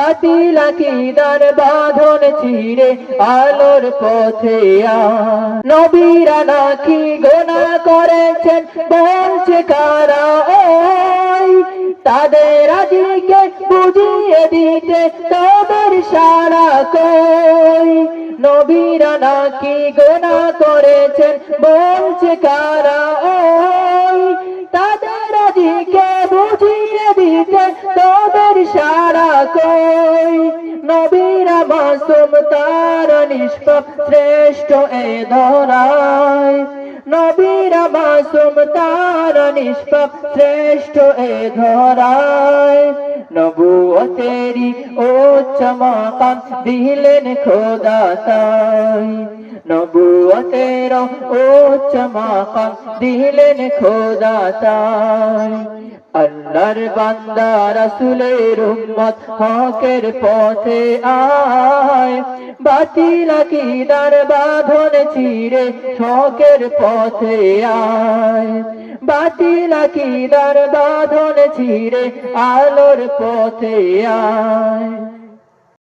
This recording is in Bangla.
বাতিল আকীদার বাঁধন ছিঁড়ে আলোর পথে আয়। নবীরা নাকি গুনাহ করেছেন বলছে কারা ওই, তাদের আদিকে বুঝিয়ে দিতে তোদের সারা কই। নবীরা নাকি গুনাহ করেছেন বলছে কারা ওই, তাদের আদিকে বুঝিয়ে দিতে তোদের সারা কই। নবীরা মাসুম তার নিষ্পাপ শ্রেষ্ঠ এ ধরায়, নবীরা মাসুম তার নিষ্পাপ শ্রেষ্ঠ এ ধরায়। নবুয়তেরি উচ্চ মাকাম দিলেন খোদা তাই, নবুয়তের উচ্চ মাকাম দিলেন খোদা তাই। আল্লাহর বান্দা রাসূলের উম্মত হকের পথে আয়, বাতিল আকীদার বাঁধন ছিঁড়ে হকের পথে আয়। বাতিল আকীদার বাঁধন ছিঁড়ে আলোর পথে আয়।